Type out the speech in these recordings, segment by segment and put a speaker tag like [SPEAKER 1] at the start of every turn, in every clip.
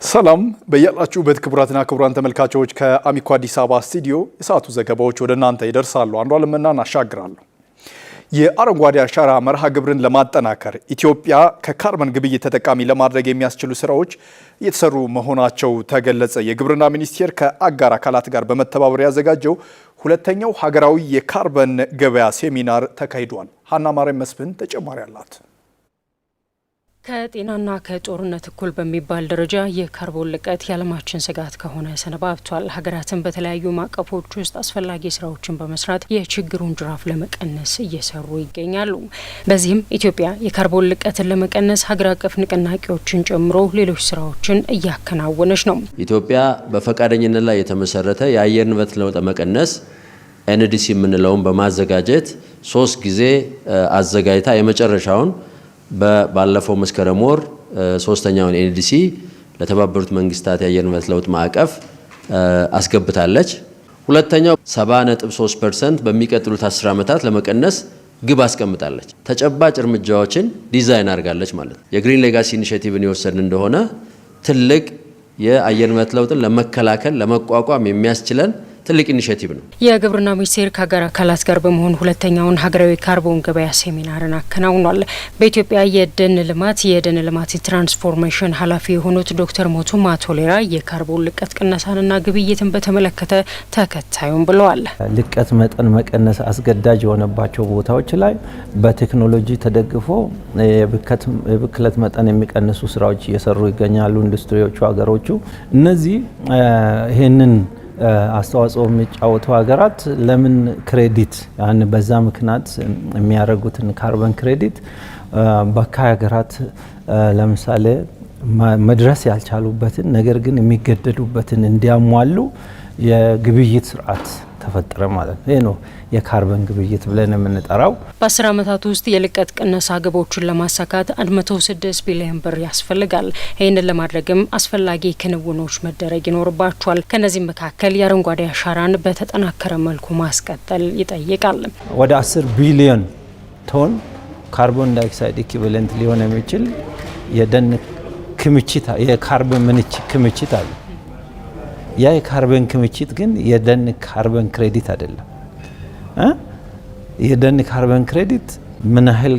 [SPEAKER 1] ሰላም በያላችሁበት ክቡራትና ክቡራን ተመልካቾች ከአሚኮ አዲስ አበባ ስቱዲዮ የሰዓቱ ዘገባዎች ወደ እናንተ ይደርሳሉ። አንዷለምና እናሻግራለሁ። የአረንጓዴ አሻራ መርሃ ግብርን ለማጠናከር ኢትዮጵያ ከካርበን ግብይት ተጠቃሚ ለማድረግ የሚያስችሉ ስራዎች እየተሰሩ መሆናቸው ተገለጸ። የግብርና ሚኒስቴር ከአጋር አካላት ጋር በመተባበር ያዘጋጀው ሁለተኛው ሀገራዊ የካርበን ገበያ ሴሚናር ተካሂዷል። ሀና ማርያም መስፍን ተጨማሪ አላት።
[SPEAKER 2] ከጤናና ከጦርነት እኩል በሚባል ደረጃ የካርቦን ልቀት የዓለማችን ስጋት ከሆነ ሰነባብቷል። ሀገራትን በተለያዩ ማዕቀፎች ውስጥ አስፈላጊ ስራዎችን በመስራት የችግሩን ጅራፍ ለመቀነስ እየሰሩ ይገኛሉ። በዚህም ኢትዮጵያ የካርቦን ልቀትን ለመቀነስ ሀገር አቀፍ ንቅናቄዎችን ጨምሮ ሌሎች ስራዎችን እያከናወነች ነው።
[SPEAKER 3] ኢትዮጵያ በፈቃደኝነት ላይ የተመሰረተ የአየር ንብረት ለውጥ መቀነስ ኤንዲሲ የምንለውን በማዘጋጀት 3 ጊዜ አዘጋጅታ የመጨረሻውን ባለፈው መስከረም ወር 3ኛውን ኤንዲሲ ለተባበሩት መንግስታት የአየር ንብረት ለውጥ ማዕቀፍ አስገብታለች። ሁለተኛው 70.3% በሚቀጥሉት 10 ዓመታት ለመቀነስ ግብ አስቀምጣለች። ተጨባጭ እርምጃዎችን ዲዛይን አድርጋለች ማለት ነው። የግሪን ሌጋሲ ኢኒሺየቲቭን የወሰድን እንደሆነ ትልቅ የአየር ንብረት ለውጥን ለመከላከል ለመቋቋም የሚያስችለን ትልቅ ኢኒሺየቲቭ ነው።
[SPEAKER 2] የግብርና ሚኒስቴር ከአጋር አካላት ጋር በመሆን ሁለተኛውን ሀገራዊ ካርቦን ገበያ ሴሚናርን አከናውኗል። በኢትዮጵያ የደን ልማት ትራንስፎርሜሽን ኃላፊ የሆኑት ዶክተር ሞቱማ ቶሌራ የካርቦን ልቀት ቅነሳንና ግብይትን በተመለከተ ተከታዩም ብለዋል።
[SPEAKER 4] ልቀት መጠን መቀነስ አስገዳጅ የሆነባቸው ቦታዎች ላይ በቴክኖሎጂ ተደግፎ የብክለት መጠን የሚቀንሱ ስራዎች እየሰሩ ይገኛሉ። ኢንዱስትሪዎቹ ሀገሮቹ እነዚህ ይህንን አስተዋጽኦ የሚጫወቱ ሀገራት ለምን ክሬዲት ያን በዛ ምክንያት የሚያደርጉትን ካርበን ክሬዲት በካይ ሀገራት ለምሳሌ መድረስ ያልቻሉበትን ነገር ግን የሚገደዱበትን እንዲያሟሉ የግብይት ስርዓት ተፈጠረ ማለት ነው። ይሄ ነው የካርበን ግብይት ብለን የምንጠራው።
[SPEAKER 2] በ10 ዓመታት ውስጥ የልቀት ቅነሳ ግቦችን ለማሳካት 106 ቢሊዮን ብር ያስፈልጋል። ይህንን ለማድረግም አስፈላጊ ክንውኖች መደረግ ይኖርባቸዋል። ከነዚህም መካከል የአረንጓዴ አሻራን በተጠናከረ መልኩ ማስቀጠል ይጠይቃል።
[SPEAKER 4] ወደ 10 ቢሊዮን ቶን ካርቦን ዳይኦክሳይድ ኢኩቪለንት ሊሆን የሚችል የደን ክምችት የካርበን ክምችት አለ። ያ የካርበን ክምችት ግን የደን ካርበን ክሬዲት አይደለም። የደን ካርበን ክሬዲት ምን ያህል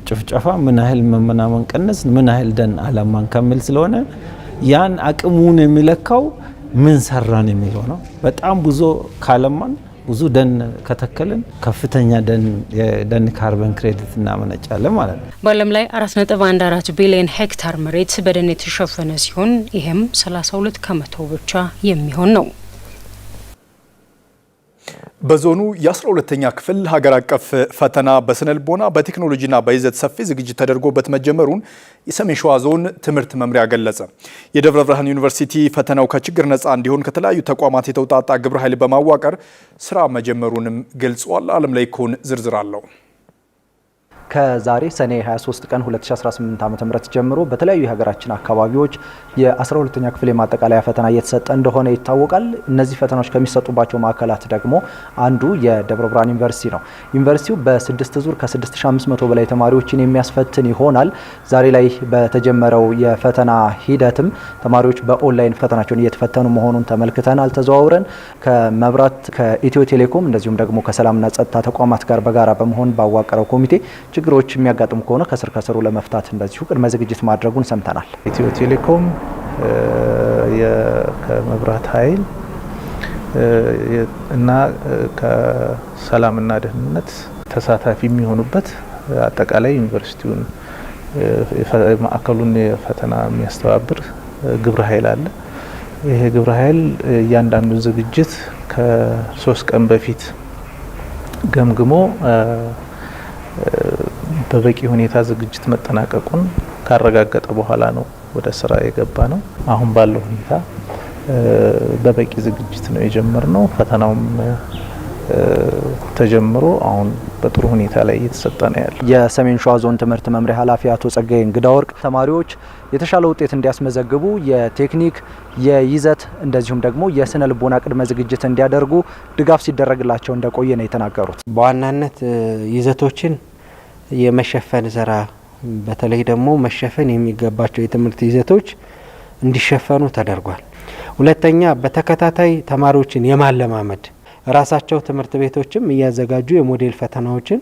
[SPEAKER 4] ጭፍጨፋ፣ ምን ያህል መመናመን ቀነስ፣ ምን ያህል ደን አለማን ከሚል ስለሆነ ያን አቅሙን የሚለካው ምን ሰራን የሚለው ነው። በጣም ብዙ ካለማን ብዙ ደን ከተከልን ከፍተኛ የደን ካርበን ክሬዲት እናመነጫለን ማለት ነው።
[SPEAKER 2] በዓለም ላይ 4.14 ቢሊዮን ሄክታር መሬት በደን የተሸፈነ ሲሆን ይህም 32 ከመቶ ብቻ የሚሆን ነው።
[SPEAKER 1] በዞኑ የ12ኛ ክፍል ሀገር አቀፍ ፈተና በስነልቦና በቴክኖሎጂና በይዘት ሰፊ ዝግጅት ተደርጎበት መጀመሩን የሰሜን ሸዋ ዞን ትምህርት መምሪያ ገለጸ። የደብረ ብርሃን ዩኒቨርሲቲ ፈተናው ከችግር ነፃ እንዲሆን ከተለያዩ ተቋማት የተውጣጣ ግብረ ኃይል በማዋቀር ስራ መጀመሩንም ገልጿል። አለም ላይ ኮን ዝርዝር አለው።
[SPEAKER 5] ከዛሬ ሰኔ 23 ቀን 2018 ዓ.ም ጀምሮ በተለያዩ የሀገራችን አካባቢዎች የ12ኛ ክፍል የማጠቃለያ ፈተና እየተሰጠ እንደሆነ ይታወቃል። እነዚህ ፈተናዎች ከሚሰጡባቸው ማዕከላት ደግሞ አንዱ የደብረ ብርሃን ዩኒቨርሲቲ ነው። ዩኒቨርሲቲው በ6 ዙር ከ6500 በላይ ተማሪዎችን የሚያስፈትን ይሆናል። ዛሬ ላይ በተጀመረው የፈተና ሂደትም ተማሪዎች በኦንላይን ፈተናቸውን እየተፈተኑ መሆኑን ተመልክተናል። ተዘዋውረን ከመብራት ከኢትዮ ቴሌኮም እንደዚሁም ደግሞ ከሰላምና ጸጥታ ተቋማት ጋር በጋራ በመሆን ባዋቀረው ኮሚቴ ችግሮች የሚያጋጥሙ ከሆነ ከስሩ ለመፍታት እንደዚሁ ቅድመ ዝግጅት ማድረጉን ሰምተናል።
[SPEAKER 6] ኢትዮ ቴሌኮም ከመብራት ኃይል እና ከሰላምና ደህንነት ተሳታፊ የሚሆኑበት አጠቃላይ ዩኒቨርሲቲውን ማዕከሉን የፈተና የሚያስተባብር ግብረ ኃይል አለ። ይሄ ግብረ ኃይል እያንዳንዱን ዝግጅት ከ3 ቀን በፊት ገምግሞ በበቂ ሁኔታ ዝግጅት መጠናቀቁን ካረጋገጠ በኋላ ነው ወደ ስራ የገባ ነው። አሁን ባለው ሁኔታ በበቂ ዝግጅት ነው የጀመርነው። ፈተናውም ተጀምሮ አሁን በጥሩ ሁኔታ ላይ እየተሰጠ ነው ያለው።
[SPEAKER 5] የሰሜን ሸዋ ዞን ትምህርት መምሪያ ኃላፊ አቶ ጸጋዬ እንግዳወርቅ ተማሪዎች የተሻለ ውጤት እንዲያስመዘግቡ የቴክኒክ የይዘት እንደዚሁም ደግሞ የስነ ልቦና ቅድመ ዝግጅት እንዲያደርጉ ድጋፍ ሲደረግላቸው እንደቆየ ነው የተናገሩት።
[SPEAKER 7] በዋናነት ይዘቶችን የመሸፈን ስራ በተለይ ደግሞ መሸፈን የሚገባቸው የትምህርት ይዘቶች እንዲሸፈኑ ተደርጓል። ሁለተኛ በተከታታይ ተማሪዎችን የማለማመድ ራሳቸው ትምህርት ቤቶችም እያዘጋጁ የሞዴል ፈተናዎችን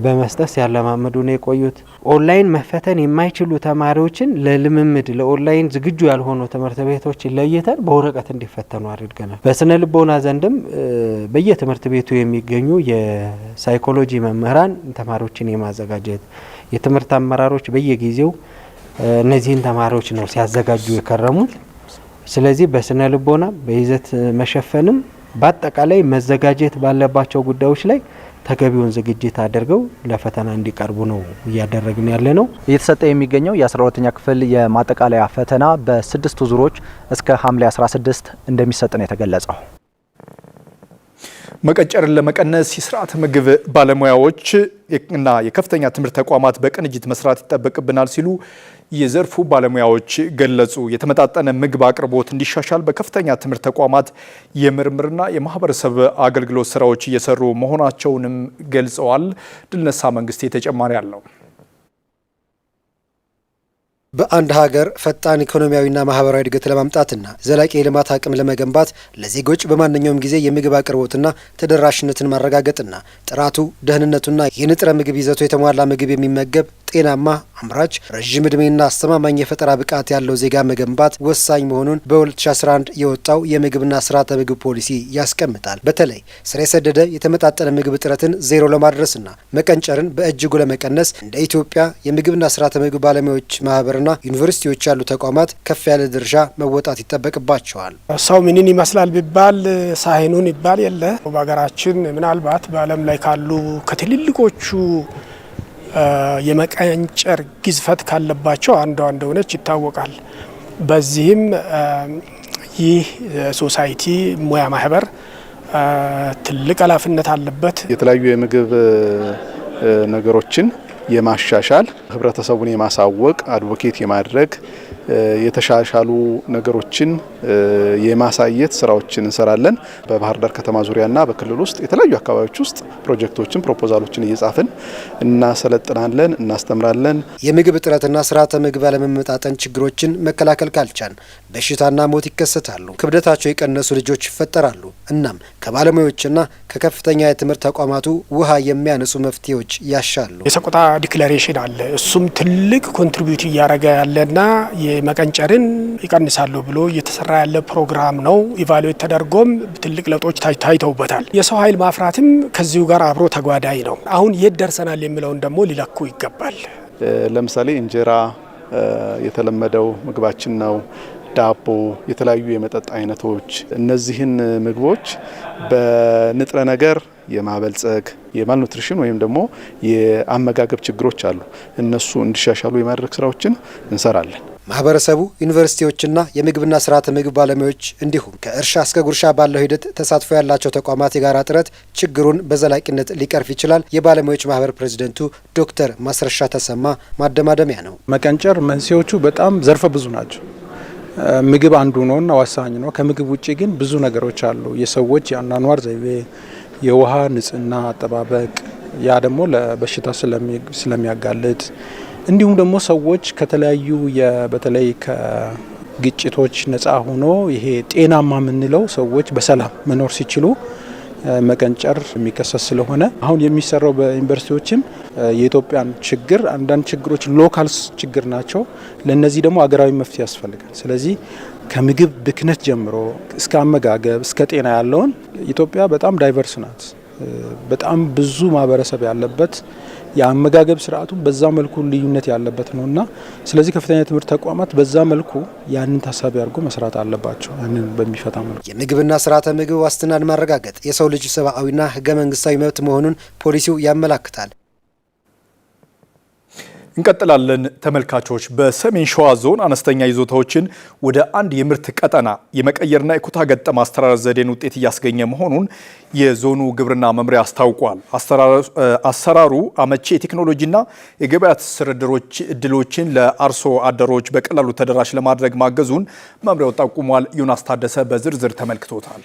[SPEAKER 7] በመስጠት ያለማመዱ ነው የቆዩት። ኦንላይን መፈተን የማይችሉ ተማሪዎችን ለልምምድ ለኦንላይን ዝግጁ ያልሆኑ ትምህርት ቤቶችን ለይተን በወረቀት እንዲፈተኑ አድርገናል። በስነ ልቦና ዘንድም በየትምህርት ቤቱ የሚገኙ የሳይኮሎጂ መምህራን ተማሪዎችን የማዘጋጀት የትምህርት አመራሮች በየጊዜው እነዚህን ተማሪዎች ነው ሲያዘጋጁ የከረሙት። ስለዚህ በስነ ልቦና በይዘት መሸፈንም በአጠቃላይ መዘጋጀት ባለባቸው ጉዳዮች ላይ ተገቢውን ዝግጅት አድርገው ለፈተና እንዲቀርቡ ነው እያደረግን ያለ ነው።
[SPEAKER 5] እየተሰጠ የሚገኘው የ12ኛ ክፍል የማጠቃለያ ፈተና በ6 ዙሮች እስከ ሐምሌ 16 እንደሚሰጥ ነው የተገለጸው።
[SPEAKER 1] መቀጨርን ለመቀነስ የስርዓተ ምግብ ባለሙያዎች እና የከፍተኛ ትምህርት ተቋማት በቅንጅት መስራት ይጠበቅብናል ሲሉ የዘርፉ ባለሙያዎች ገለጹ። የተመጣጠነ ምግብ አቅርቦት እንዲሻሻል በከፍተኛ ትምህርት ተቋማት የምርምርና የማህበረሰብ አገልግሎት ስራዎች እየሰሩ መሆናቸውንም ገልጸዋል። ድልነሳ መንግስቴ ተጨማሪ አለው።
[SPEAKER 8] በአንድ ሀገር ፈጣን ኢኮኖሚያዊና ማህበራዊ እድገት ለማምጣትና ዘላቂ የልማት አቅም ለመገንባት ለዜጎች በማንኛውም ጊዜ የምግብ አቅርቦትና ተደራሽነትን ማረጋገጥና ጥራቱ፣ ደህንነቱና የንጥረ ምግብ ይዘቱ የተሟላ ምግብ የሚመገብ ጤናማ፣ አምራች፣ ረዥም ዕድሜና አስተማማኝ የፈጠራ ብቃት ያለው ዜጋ መገንባት ወሳኝ መሆኑን በ2011 የወጣው የምግብና ስርዓተ ምግብ ፖሊሲ ያስቀምጣል። በተለይ ስር የሰደደ የተመጣጠነ ምግብ እጥረትን ዜሮ ለማድረስና መቀንጨርን በእጅጉ ለመቀነስ እንደ ኢትዮጵያ የምግብና ስርዓተ ምግብ ባለሙያዎች ማህበርና ዩኒቨርሲቲዎች ያሉ ተቋማት ከፍ ያለ ድርሻ መወጣት ይጠበቅባቸዋል።
[SPEAKER 9] ሰው ምንን ይመስላል ቢባል ሳህኑን ይባል የለ። በሀገራችን ምናልባት በዓለም ላይ ካሉ ከትልልቆቹ የመቀንጨር ግዝፈት ካለባቸው አንዷ እንደሆነች ይታወቃል። በዚህም ይህ ሶሳይቲ ሙያ ማህበር ትልቅ ኃላፊነት አለበት።
[SPEAKER 6] የተለያዩ የምግብ ነገሮችን የማሻሻል ህብረተሰቡን የማሳወቅ አድቮኬት የማድረግ የተሻሻሉ ነገሮችን የማሳየት ስራዎችን እንሰራለን። በባህር ዳር ከተማ ዙሪያና በክልል ውስጥ የተለያዩ አካባቢዎች ውስጥ ፕሮጀክቶችን ፕሮፖዛሎችን እየጻፍን እናሰለጥናለን፣ እናስተምራለን።
[SPEAKER 8] የምግብ እጥረትና ስርዓተ ምግብ አለመመጣጠን ችግሮችን መከላከል ካልቻን በሽታና ሞት ይከሰታሉ። ክብደታቸው የቀነሱ ልጆች ይፈጠራሉ። እናም ከባለሙያዎችና ከከፍተኛ የትምህርት ተቋማቱ ውሃ የሚያነሱ መፍትሄዎች ያሻሉ።
[SPEAKER 9] የሰቆጣ ዲክላሬሽን አለ። እሱም ትልቅ ኮንትሪቢዩት እያደረገ ያለና የመቀንጨርን ይቀንሳሉ ብሎ እየተሰራ ያለ ፕሮግራም ነው። ኢቫሉዌት ተደርጎም ትልቅ ለውጦች ታይተውበታል። የሰው ኃይል ማፍራትም ከዚሁ ጋር አብሮ ተጓዳኝ ነው። አሁን የት ደርሰናል የሚለውን ደግሞ ሊለኩ ይገባል።
[SPEAKER 6] ለምሳሌ እንጀራ የተለመደው ምግባችን ነው። ዳቦ፣ የተለያዩ የመጠጥ አይነቶች፣ እነዚህን ምግቦች በንጥረ ነገር የማበልጸግ የማልኑትሪሽን ወይም ደግሞ የአመጋገብ ችግሮች አሉ። እነሱ እንዲሻሻሉ የማድረግ ስራዎችን እንሰራለን።
[SPEAKER 8] ማህበረሰቡ፣ ዩኒቨርሲቲዎችና የምግብና ስርዓተ ምግብ ባለሙያዎች እንዲሁም ከእርሻ እስከ ጉርሻ ባለው ሂደት ተሳትፎ ያላቸው ተቋማት የጋራ ጥረት ችግሩን በዘላቂነት ሊቀርፍ ይችላል። የባለሙያዎች ማህበር ፕሬዚደንቱ ዶክተር ማስረሻ ተሰማ ማደማደሚያ ነው።
[SPEAKER 10] መቀንጨር መንስኤዎቹ በጣም ዘርፈ ብዙ ናቸው። ምግብ አንዱ ነውና ወሳኝ ነው። ከምግብ ውጪ ግን ብዙ ነገሮች አሉ። የሰዎች የአኗኗር ዘይቤ፣ የውሃ ንጽህና አጠባበቅ፣ ያ ደግሞ ለበሽታ ስለሚያጋልጥ እንዲሁም ደግሞ ሰዎች ከተለያዩ በተለይ ከግጭቶች ነፃ ሆኖ ይሄ ጤናማ የምንለው ሰዎች በሰላም መኖር ሲችሉ መቀንጨር የሚከሰት ስለሆነ አሁን የሚሰራው በዩኒቨርሲቲዎችም የኢትዮጵያን ችግር አንዳንድ ችግሮች ሎካል ችግር ናቸው። ለነዚህ ደግሞ አገራዊ መፍትሄ ያስፈልጋል። ስለዚህ ከምግብ ብክነት ጀምሮ እስከ አመጋገብ እስከ ጤና ያለውን ኢትዮጵያ በጣም ዳይቨርስ ናት። በጣም ብዙ ማህበረሰብ ያለበት የአመጋገብ ስርዓቱን በዛ መልኩ ልዩነት ያለበት ነውና ስለዚህ ከፍተኛ የትምህርት ተቋማት በዛ መልኩ ያንን ታሳቢ አድርጎ መስራት አለባቸው። ያንን በሚፈታ መልኩ
[SPEAKER 8] የምግብና ስርዓተ ምግብ ዋስትናን ማረጋገጥ የሰው ልጅ ሰብአዊና ህገ መንግስታዊ መብት መሆኑን ፖሊሲው ያመላክታል።
[SPEAKER 1] እንቀጥላለን ተመልካቾች። በሰሜን ሸዋ ዞን አነስተኛ ይዞታዎችን ወደ አንድ የምርት ቀጠና የመቀየርና የኩታ ገጠም አስተራረስ ዘዴን ውጤት እያስገኘ መሆኑን የዞኑ ግብርና መምሪያ አስታውቋል። አሰራሩ አመቺ የቴክኖሎጂና የገበያ ትስስር እድሎችን ለአርሶ አደሮች በቀላሉ ተደራሽ ለማድረግ ማገዙን መምሪያው ጠቁሟል። ዮናስ ታደሰ በዝርዝር ተመልክቶታል።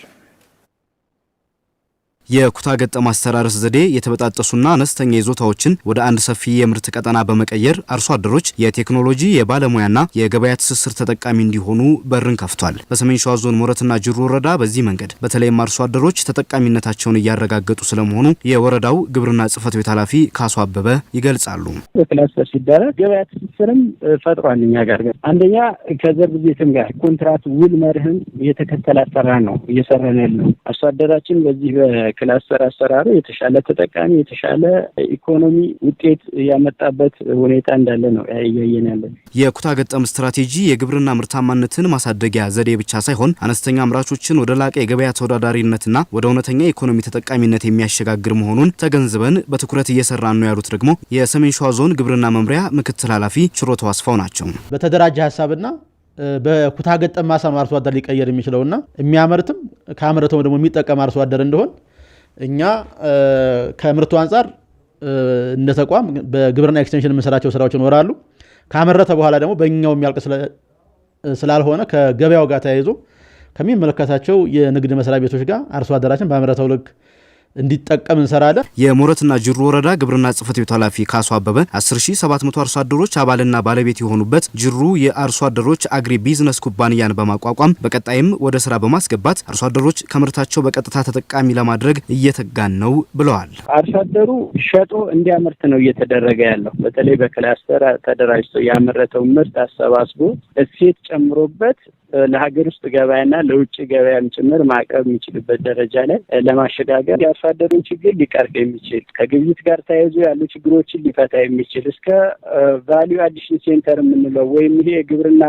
[SPEAKER 11] የኩታ ገጠም አስተራረስ ዘዴ የተበጣጠሱና አነስተኛ ይዞታዎችን ወደ አንድ ሰፊ የምርት ቀጠና በመቀየር አርሶ አደሮች የቴክኖሎጂ የባለሙያና የገበያ ትስስር ተጠቃሚ እንዲሆኑ በርን ከፍቷል። በሰሜን ሸዋ ዞን ሞረትና ጅሩ ወረዳ በዚህ መንገድ በተለይም አርሶ አደሮች ተጠቃሚነታቸውን እያረጋገጡ ስለመሆኑ የወረዳው ግብርና ጽሕፈት ቤት ኃላፊ ካሱ አበበ ይገልጻሉ።
[SPEAKER 12] ክላስተር ሲደረግ ገበያ ትስስርም ፈጥሯል። እኛ ጋር አንደኛ ከዘርፍ ቤትም ጋር ኮንትራት ውል መርህም የተከተለ አሰራር ነው እየሰራን ያለው። አርሶ አደራችን በዚህ ክላስተር አሰራሩ የተሻለ ተጠቃሚ የተሻለ ኢኮኖሚ ውጤት ያመጣበት ሁኔታ እንዳለ ነው ያያየን ያለን።
[SPEAKER 11] የኩታ ገጠም ስትራቴጂ የግብርና ምርታማነትን ማሳደጊያ ዘዴ ብቻ ሳይሆን አነስተኛ አምራቾችን ወደ ላቀ የገበያ ተወዳዳሪነትና ወደ እውነተኛ የኢኮኖሚ ተጠቃሚነት የሚያሸጋግር መሆኑን ተገንዝበን በትኩረት እየሰራን ነው ያሉት ደግሞ የሰሜን ሸዋ ዞን ግብርና መምሪያ ምክትል ኃላፊ ችሮታው አስፋው ናቸው።
[SPEAKER 13] በተደራጀ ሀሳብና በኩታ ገጠም ማሳ አርሶ አደር ሊቀየር የሚችለውና የሚያመርትም ካመረተው ደግሞ የሚጠቀም አርሶ አደር እንደሆን እኛ ከምርቱ አንፃር እንደ ተቋም በግብርና ኤክስቴንሽን የምንሰራቸው ስራዎች ይኖራሉ። ካመረተ በኋላ ደግሞ በእኛው የሚያልቅ ስላልሆነ ከገበያው ጋር ተያይዞ ከሚመለከታቸው የንግድ መስሪያ ቤቶች ጋር አርሶ አደራችን ባመረተው ልክ እንዲጠቀም እንሰራለን።
[SPEAKER 11] የሞረትና ጅሩ ወረዳ ግብርና ጽሕፈት ቤት ኃላፊ ካሱ አበበ 10700 አርሶ አደሮች አባልና ባለቤት የሆኑበት ጅሩ የአርሶ አደሮች አግሪ ቢዝነስ ኩባንያን በማቋቋም በቀጣይም ወደ ስራ በማስገባት አርሶ አደሮች ከምርታቸው በቀጥታ ተጠቃሚ ለማድረግ እየተጋን ነው ብለዋል።
[SPEAKER 12] አርሶ አደሩ ሸጦ እንዲያመርት ነው እየተደረገ ያለው። በተለይ በክላስተር ተደራጅቶ ያመረተው ምርት አሰባስቦ እሴት ጨምሮበት ለሀገር ውስጥ ገበያና ለውጭ ገበያም ጭምር ማቅረብ የሚችልበት ደረጃ ላይ ለማሸጋገር የአርሶ አደሩን ችግር ሊቀርፍ የሚችል ከግብይት ጋር ተያይዞ ያሉ ችግሮችን ሊፈታ የሚችል እስከ ቫልዩ አዲሽን ሴንተር የምንለው ወይም ይሄ የግብርና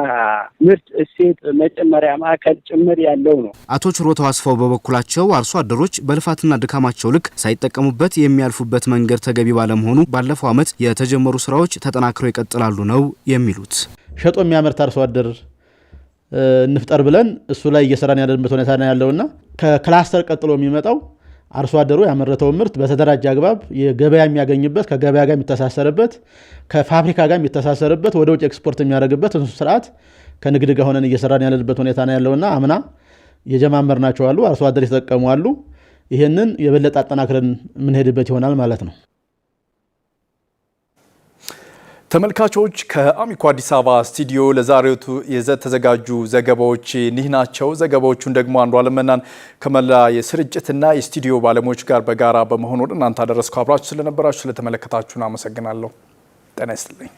[SPEAKER 12] ምርት እሴት መጨመሪያ ማዕከል ጭምር ያለው ነው።
[SPEAKER 11] አቶ ችሮታው አስፋው በበኩላቸው አርሶ አደሮች በልፋትና ድካማቸው ልክ ሳይጠቀሙበት የሚያልፉበት መንገድ ተገቢ ባለመሆኑ ባለፈው ዓመት የተጀመሩ ስራዎች ተጠናክረው ይቀጥላሉ ነው የሚሉት።
[SPEAKER 13] ሸጦ የሚያመርት አርሶ አደር እንፍጠር ብለን እሱ ላይ እየሰራን ያለንበት ሁኔታ ነው ያለውና ከክላስተር ቀጥሎ የሚመጣው አርሶ አደሩ ያመረተው ምርት በተደራጀ አግባብ የገበያ የሚያገኝበት ከገበያ ጋር የሚተሳሰርበት ከፋብሪካ ጋር የሚተሳሰርበት ወደ ውጭ ኤክስፖርት የሚያደርግበት እሱ ስርዓት ከንግድ ጋር ሆነን እየሰራን ያለንበት ሁኔታ ነው ያለውና አምና የጀማመርናቸው አሉ አርሶ አደር የተጠቀሙ አሉ። ይሄንን የበለጠ አጠናክረን የምንሄድበት ይሆናል ማለት ነው።
[SPEAKER 1] ተመልካቾች ከአሚኮ አዲስ አበባ ስቱዲዮ ለዛሬው የተዘጋጁ ዘገባዎች እኒህ ናቸው። ዘገባዎቹን ደግሞ አንዷለም መናን ከመላ የስርጭትና የስቱዲዮ ባለሙያዎች ጋር በጋራ በመሆን ወደ እናንተ አደረስኩ። አብራችሁ ስለነበራችሁ ስለተመለከታችሁን አመሰግናለሁ። ጤና ይስጥልኝ።